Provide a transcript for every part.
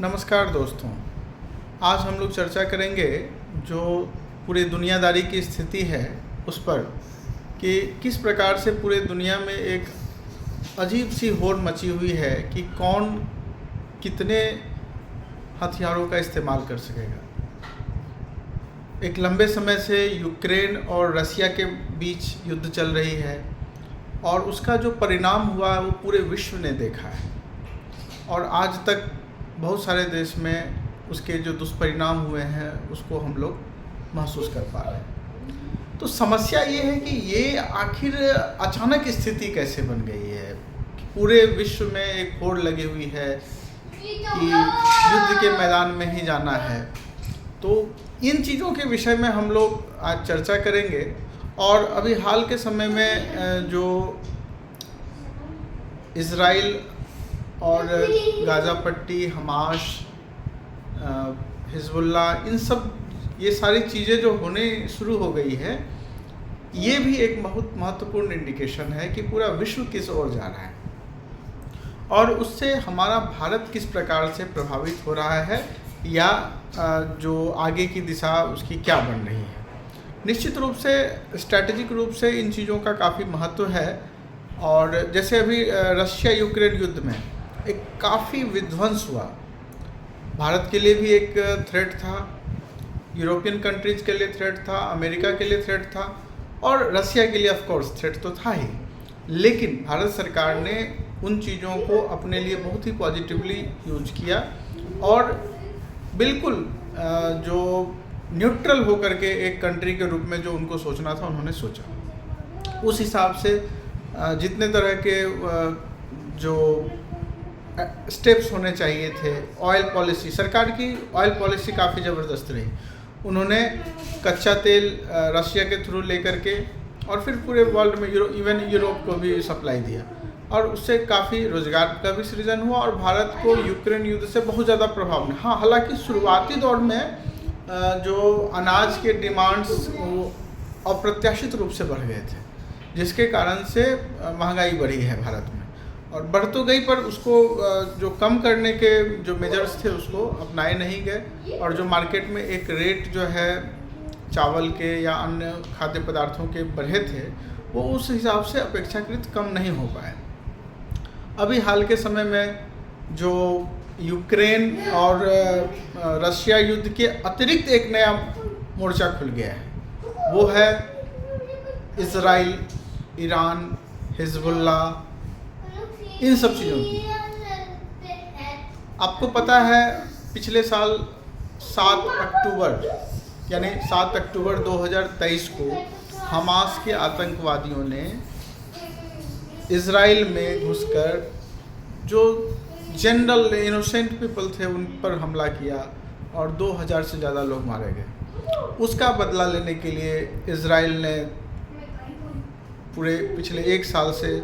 नमस्कार दोस्तों। आज हम लोग चर्चा करेंगे जो पूरे दुनियादारी की स्थिति है उस पर कि किस प्रकार से पूरे दुनिया में एक अजीब सी होड़ मची हुई है कि कौन कितने हथियारों का इस्तेमाल कर सकेगा। एक लंबे समय से यूक्रेन और रसिया के बीच युद्ध चल रही है और उसका जो परिणाम हुआ है वो पूरे विश्व ने देखा है और आज तक बहुत सारे देश में उसके जो दुष्परिणाम हुए हैं उसको हम लोग महसूस कर पा रहे हैं। तो समस्या ये है कि ये आखिर अचानक स्थिति कैसे बन गई है कि पूरे विश्व में एक होड़ लगी हुई है कि युद्ध के मैदान में ही जाना है। तो इन चीज़ों के विषय में हम लोग आज चर्चा करेंगे और अभी हाल के समय में जो इज़राइल और गाज़ा पट्टी, हमास, हिजबुल्ला, इन सब ये सारी चीज़ें जो होने शुरू हो गई है, ये भी एक बहुत महत्वपूर्ण इंडिकेशन है कि पूरा विश्व किस ओर जा रहा है और उससे हमारा भारत किस प्रकार से प्रभावित हो रहा है या जो आगे की दिशा उसकी क्या बन रही है। निश्चित रूप से स्ट्रैटेजिक रूप से इन चीज़ों का काफ़ी महत्व है और जैसे अभी रशिया यूक्रेन युद्ध में एक काफ़ी विध्वंस हुआ। भारत के लिए भी एक थ्रेट था, यूरोपियन कंट्रीज़ के लिए थ्रेट था, अमेरिका के लिए थ्रेट था और रसिया के लिए ऑफ कोर्स थ्रेट तो था ही। लेकिन भारत सरकार ने उन चीज़ों को अपने लिए बहुत ही पॉजिटिवली यूज किया और बिल्कुल जो न्यूट्रल होकर के एक कंट्री के रूप में जो उनको सोचना था उन्होंने सोचा। उस हिसाब से जितने तरह के जो स्टेप्स होने चाहिए थे, ऑयल पॉलिसी, सरकार की ऑयल पॉलिसी काफ़ी ज़बरदस्त रही। उन्होंने कच्चा तेल रशिया के थ्रू लेकर के और फिर पूरे वर्ल्ड में इवन यूरोप को भी सप्लाई दिया और उससे काफ़ी रोजगार का भी सृजन हुआ और भारत को यूक्रेन युद्ध से बहुत ज़्यादा प्रभाव नहीं। हाँ, हालांकि शुरुआती दौर में जो अनाज के डिमांड्स वो अप्रत्याशित रूप से बढ़ गए थे, जिसके कारण से महंगाई बढ़ी है भारत में और बढ़ तो गई पर उसको जो कम करने के जो मेजर्स थे उसको अपनाए नहीं गए और जो मार्केट में एक रेट जो है चावल के या अन्य खाद्य पदार्थों के बढ़े थे वो उस हिसाब से अपेक्षाकृत कम नहीं हो पाए। अभी हाल के समय में जो यूक्रेन और रशिया युद्ध के अतिरिक्त एक नया मोर्चा खुल गया है, वो है इज़राइल, ईरान, हिजबुल्ला, इन सब चीज़ों की। आपको पता है पिछले साल 7 अक्टूबर यानी 7 अक्टूबर 2023 को हमास के आतंकवादियों ने इज़राइल में घुसकर जो जनरल इनोसेंट पीपल थे उन पर हमला किया और 2000 से ज़्यादा लोग मारे गए। उसका बदला लेने के लिए इज़राइल ने पूरे पिछले एक साल से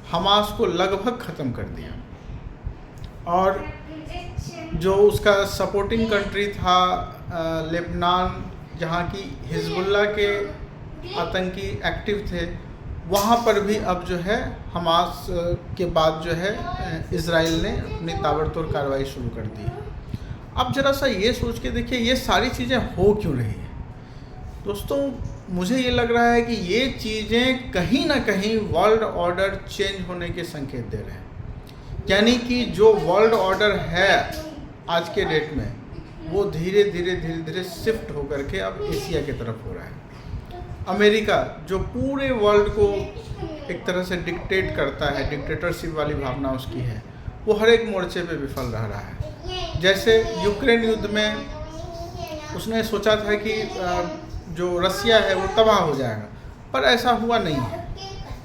हमास को लगभग ख़त्म कर दिया और जो उसका सपोर्टिंग कंट्री था लेबनान, जहाँ की हिजबुल्ला के आतंकी एक्टिव थे, वहाँ पर भी अब जो है हमास के बाद जो है इज़राइल ने अपनी ताबड़तोड़ कार्रवाई शुरू कर दी। अब ज़रा सा ये सोच के देखिए ये सारी चीज़ें हो क्यों रही हैं। दोस्तों, मुझे ये लग रहा है कि ये चीज़ें कहीं ना कहीं वर्ल्ड ऑर्डर चेंज होने के संकेत दे रहे हैं। यानी कि जो वर्ल्ड ऑर्डर है आज के डेट में वो धीरे धीरे शिफ्ट होकर के अब एशिया की तरफ हो रहा है। अमेरिका जो पूरे वर्ल्ड को एक तरह से डिक्टेट करता है, डिक्टेटरशिप वाली भावना उसकी है, वो हर एक मोर्चे पे विफल रह रहा है। जैसे यूक्रेन युद्ध में उसने सोचा था कि जो रसिया है वो तबाह हो जाएगा, पर ऐसा हुआ नहीं है।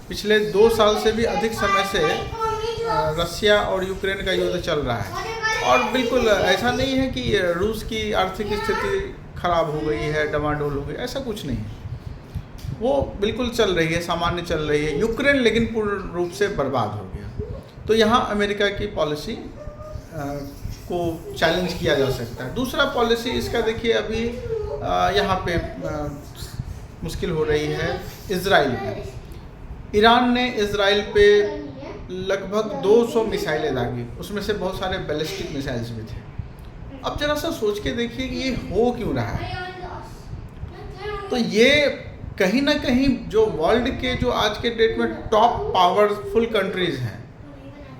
पिछले 2 साल से भी अधिक समय से रसिया और यूक्रेन का युद्ध चल रहा है और बिल्कुल ऐसा नहीं है कि रूस की आर्थिक स्थिति खराब हो गई है, डमाडोल हो गई, ऐसा कुछ नहीं है। वो बिल्कुल चल रही है, सामान्य चल रही है। यूक्रेन लेकिन पूर्ण रूप से बर्बाद हो गया। तो यहाँ अमेरिका की पॉलिसी को चैलेंज किया जा सकता है। दूसरा पॉलिसी इसका देखिए अभी यहाँ पे मुश्किल हो रही है इज़राइल में। ईरान ने इज़राइल पे लगभग 200 मिसाइलें दागी, उसमें से बहुत सारे बैलिस्टिक मिसाइल्स भी थे। अब जरा सा सोच के देखिए कि ये हो क्यों रहा है। तो ये कहीं ना कहीं जो वर्ल्ड के जो आज के डेट में टॉप पावरफुल कंट्रीज हैं,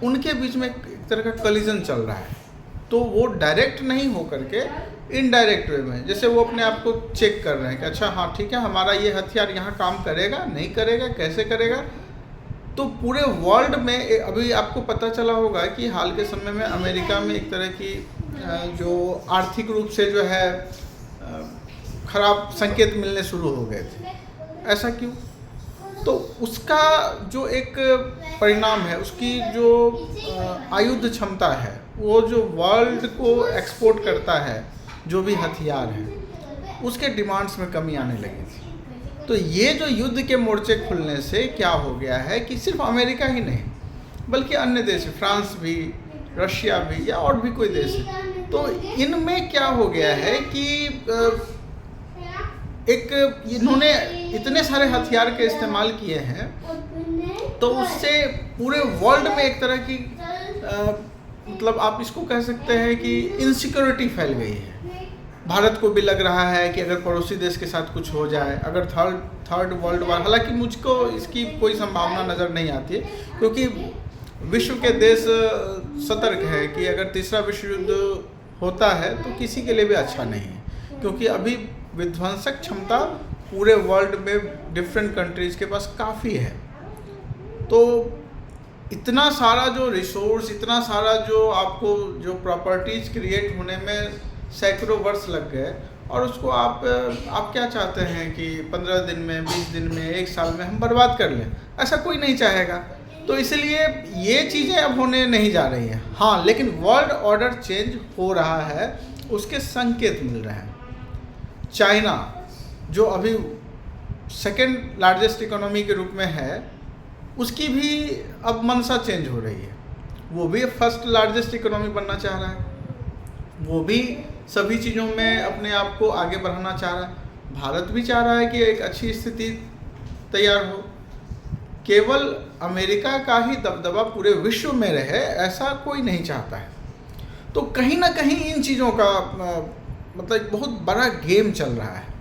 उनके बीच में एक तरह का कलिजन चल रहा है। तो वो डायरेक्ट नहीं हो करके इनडायरेक्ट वे में, जैसे वो अपने आप को चेक कर रहे हैं कि अच्छा हाँ ठीक है, हमारा ये हथियार यहाँ काम करेगा, नहीं करेगा, कैसे करेगा। तो पूरे वर्ल्ड में अभी आपको पता चला होगा कि हाल के समय में अमेरिका में एक तरह की जो आर्थिक रूप से जो है खराब संकेत मिलने शुरू हो गए थे। ऐसा क्यों? तो उसका जो एक परिणाम है, उसकी जो आयुध क्षमता है, वो जो वर्ल्ड को एक्सपोर्ट करता है, जो भी हथियार है, उसके डिमांड्स में कमी आने लगी थी। तो ये जो युद्ध के मोर्चे खुलने से क्या हो गया है कि सिर्फ अमेरिका ही नहीं बल्कि अन्य देश, फ्रांस भी, रशिया भी या और भी कोई देश है, तो इनमें क्या हो गया है कि एक इन्होंने इतने सारे हथियार के इस्तेमाल किए हैं, तो उससे पूरे वर्ल्ड में एक तरह की मतलब आप इसको कह सकते हैं कि इनसिक्योरिटी फैल गई है। भारत को भी लग रहा है कि अगर पड़ोसी देश के साथ कुछ हो जाए, अगर थर्ड वर्ल्ड वार, हालांकि मुझको इसकी कोई संभावना नज़र नहीं आती है, क्योंकि विश्व के देश सतर्क है कि अगर तीसरा विश्व युद्ध होता है तो किसी के लिए भी अच्छा नहीं है, क्योंकि अभी विध्वंसक क्षमता पूरे वर्ल्ड में डिफरेंट कंट्रीज़ के पास काफ़ी है। तो इतना सारा जो रिसोर्स, इतना सारा जो आपको जो प्रॉपर्टीज़ क्रिएट होने में सैकड़ों वर्ष लग गए, और उसको आप क्या चाहते हैं कि 15 दिन में, 20 दिन में, 1 साल में हम बर्बाद कर लें? ऐसा कोई नहीं चाहेगा। तो इसलिए ये चीज़ें अब होने नहीं जा रही हैं। हाँ, लेकिन वर्ल्ड ऑर्डर चेंज हो रहा है, उसके संकेत मिल रहे हैं। चाइना जो अभी सेकेंड लार्जेस्ट इकोनॉमी के रूप में है, उसकी भी अब मंशा चेंज हो रही है। वो भी फर्स्ट लार्जेस्ट इकोनॉमी बनना चाह रहा है, वो भी सभी चीज़ों में अपने आप को आगे बढ़ाना चाह रहा है। भारत भी चाह रहा है कि एक अच्छी स्थिति तैयार हो। केवल अमेरिका का ही दबदबा पूरे विश्व में रहे, ऐसा कोई नहीं चाहता है। तो कहीं ना कहीं इन चीज़ों का मतलब एक बहुत बड़ा गेम चल रहा है।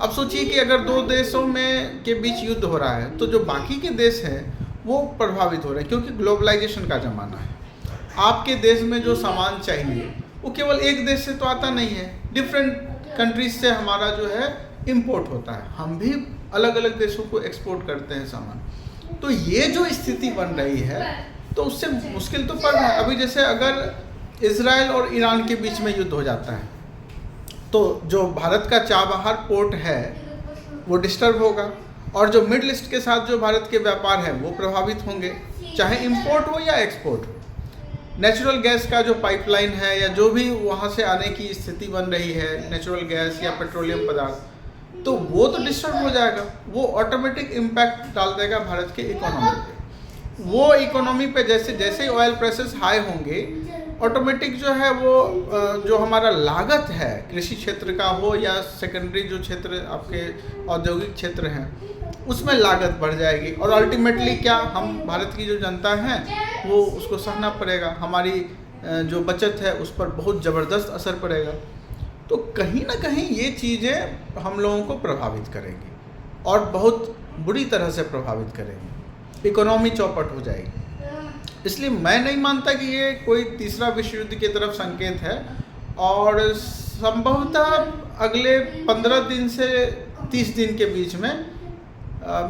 अब सोचिए कि अगर 2 देशों में के बीच युद्ध हो रहा है, तो जो बाकी के देश हैं वो प्रभावित हो रहे हैं, क्योंकि ग्लोबलाइजेशन का ज़माना है। आपके देश में जो सामान चाहिए वो केवल एक देश से तो आता नहीं है, डिफरेंट कंट्रीज से हमारा जो है इंपोर्ट होता है। हम भी अलग अलग देशों को एक्सपोर्ट करते हैं सामान। तो ये जो स्थिति बन रही है, तो उससे मुश्किल तो पड़ रहा है। अभी जैसे अगर इजराइल और ईरान के बीच में युद्ध हो जाता है, तो जो भारत का चाबहार पोर्ट है वो डिस्टर्ब होगा, और जो मिडल ईस्ट के साथ जो भारत के व्यापार है वो प्रभावित होंगे, चाहे इंपोर्ट हो या एक्सपोर्ट हो। नेचुरल गैस का जो पाइपलाइन है या जो भी वहाँ से आने की स्थिति बन रही है, नेचुरल गैस या पेट्रोलियम पदार्थ, तो वो तो डिस्टर्ब हो जाएगा। वो ऑटोमेटिक इम्पैक्ट डाल देगा भारत के इकोनॉमी पे। वो इकोनॉमी पे जैसे जैसे ऑयल प्राइसेस हाई होंगे, ऑटोमेटिक जो है वो जो हमारा लागत है, कृषि क्षेत्र का हो या सेकेंडरी जो क्षेत्र आपके औद्योगिक क्षेत्र हैं, उसमें लागत बढ़ जाएगी, और अल्टीमेटली क्या, हम भारत की जो जनता है वो उसको सहना पड़ेगा। हमारी जो बचत है उस पर बहुत ज़बरदस्त असर पड़ेगा। तो कहीं ना कहीं ये चीज़ें हम लोगों को प्रभावित करेंगी, और बहुत बुरी तरह से प्रभावित करेंगी। इकोनॉमी चौपट हो जाएगी। इसलिए मैं नहीं मानता कि ये कोई तीसरा विश्व युद्ध की तरफ संकेत है, और संभवतः अगले 15 दिन से 30 दिन के बीच में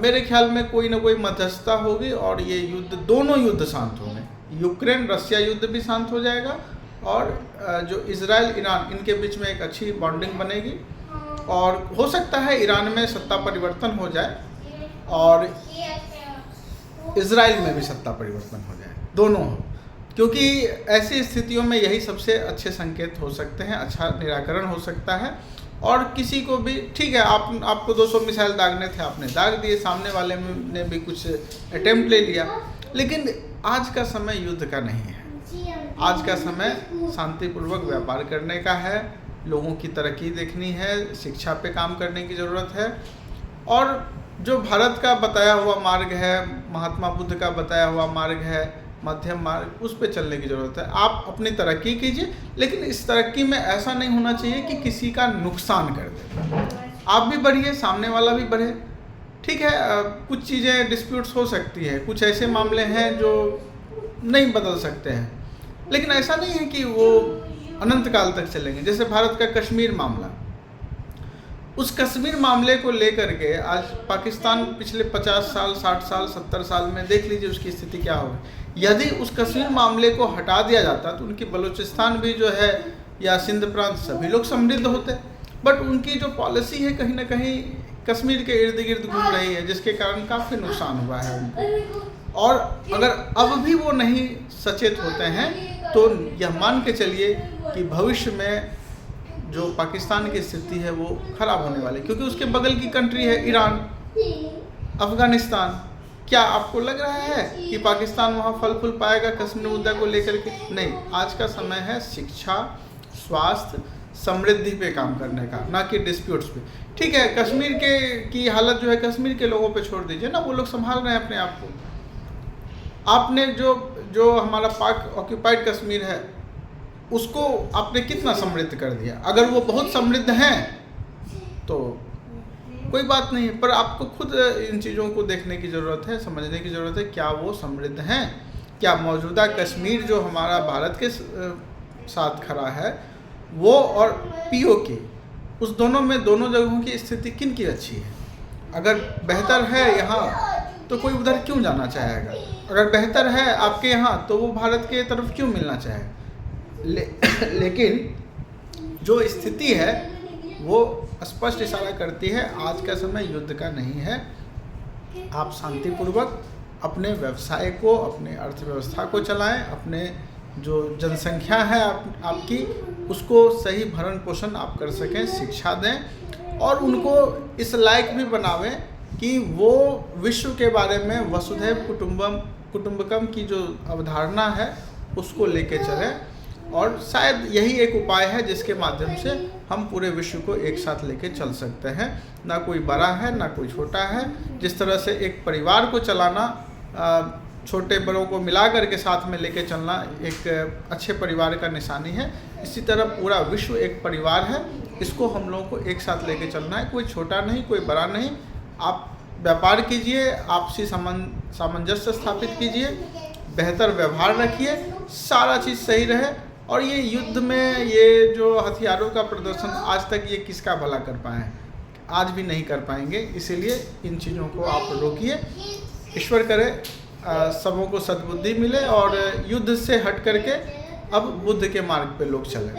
मेरे ख्याल में कोई ना कोई मध्यस्थता होगी, और ये युद्ध, दोनों युद्ध शांत होंगे। यूक्रेन रशिया युद्ध भी शांत हो जाएगा, और जो इजराइल ईरान, इनके बीच में एक अच्छी बॉन्डिंग बनेगी, और हो सकता है ईरान में सत्ता परिवर्तन हो जाए और इजराइल में भी सत्ता परिवर्तन हो जाए, दोनों हो, क्योंकि ऐसी स्थितियों में यही सबसे अच्छे संकेत हो सकते हैं, अच्छा निराकरण हो सकता है। और किसी को भी, ठीक है, आपको 200 मिसाइल दागने थे, आपने दाग दिए, सामने वाले ने भी कुछ अटेम्प्ट ले लिया, लेकिन आज का समय युद्ध का नहीं है। आज का समय शांतिपूर्वक व्यापार करने का है, लोगों की तरक्की देखनी है, शिक्षा पे काम करने की ज़रूरत है, और जो भारत का बताया हुआ मार्ग है, महात्मा बुद्ध का बताया हुआ मार्ग है, मध्यम मार्ग, उस पे चलने की ज़रूरत है। आप अपनी तरक्की कीजिए, लेकिन इस तरक्की में ऐसा नहीं होना चाहिए कि किसी का नुकसान कर दे। आप भी बढ़िए, सामने वाला भी बढ़े। ठीक है, कुछ चीज़ें डिस्प्यूट्स हो सकती है, कुछ ऐसे मामले हैं जो नहीं बदल सकते हैं, लेकिन ऐसा नहीं है कि वो अनंत काल तक चलेंगे। जैसे भारत का कश्मीर मामला, उस कश्मीर मामले को लेकर के आज पाकिस्तान पिछले 50 साल, 60 साल, 70 साल में देख लीजिए उसकी स्थिति क्या हो गई। यदि उस कश्मीर मामले को हटा दिया जाता तो उनकी बलूचिस्तान भी जो है या सिंध प्रांत सभी लोग समृद्ध होते, बट उनकी जो पॉलिसी है कहीं ना कहीं कश्मीर के इर्द गिर्द घूम रही है, जिसके कारण काफ़ी नुकसान हुआ है उनको। और अगर अब भी वो नहीं सचेत होते हैं तो यह मान के चलिए कि भविष्य में जो पाकिस्तान की स्थिति है वो खराब होने वाली, क्योंकि उसके बगल की कंट्री है ईरान, अफगानिस्तान। क्या आपको लग रहा है कि पाकिस्तान वहाँ फल फूल पाएगा कश्मीर मुद्दा को लेकर के? नहीं, आज का समय है शिक्षा, स्वास्थ्य, समृद्धि पे काम करने का, ना कि डिस्प्यूट्स पे। ठीक है, कश्मीर की हालत जो है कश्मीर के लोगों पे छोड़ दीजिए ना, वो लोग संभाल रहे हैं अपने आप को। आपने जो हमारा पाक ऑक्यूपाइड कश्मीर है उसको आपने कितना समृद्ध कर दिया। अगर वो बहुत समृद्ध हैं तो कोई बात नहीं, पर आपको खुद इन चीज़ों को देखने की ज़रूरत है, समझने की ज़रूरत है, क्या वो समृद्ध हैं? क्या मौजूदा कश्मीर जो हमारा भारत के साथ खड़ा है वो और पीओके, उस दोनों में, दोनों जगहों की स्थिति किन की अच्छी है? अगर बेहतर है यहाँ तो कोई उधर क्यों जाना चाहेगा? अगर बेहतर है आपके यहाँ तो वो भारत के तरफ क्यों मिलना चाहेगा? लेकिन जो स्थिति है वो स्पष्ट इशारा करती है आज का समय युद्ध का नहीं है। आप शांतिपूर्वक अपने व्यवसाय को, अपने अर्थव्यवस्था को चलाएं, अपने जो जनसंख्या है आपकी उसको सही भरण पोषण आप कर सकें, शिक्षा दें और उनको इस लायक भी बनावें कि वो विश्व के बारे में वसुधैव कुटुंबकम की जो अवधारणा है उसको लेके चलें। और शायद यही एक उपाय है जिसके माध्यम से हम पूरे विश्व को एक साथ लेके चल सकते हैं। ना कोई बड़ा है ना कोई छोटा है। जिस तरह से एक परिवार को चलाना, छोटे बड़ों को मिला करके साथ में लेके चलना एक अच्छे परिवार का निशानी है, इसी तरह पूरा विश्व एक परिवार है। इसको हम लोगों को एक साथ लेके चलना है, कोई छोटा नहीं, कोई बड़ा नहीं। आप व्यापार कीजिए, आपसी सामंजस्य स्थापित कीजिए, बेहतर व्यवहार रखिए, सारा चीज़ सही रहे। और ये युद्ध में ये जो हथियारों का प्रदर्शन आज तक ये किसका भला कर पाए हैं? आज भी नहीं कर पाएंगे। इसीलिए इन चीज़ों को आप रोकिए। ईश्वर करे सबों को सद्बुद्धि मिले और युद्ध से हट करके अब बुद्ध के मार्ग पे लोग चलें।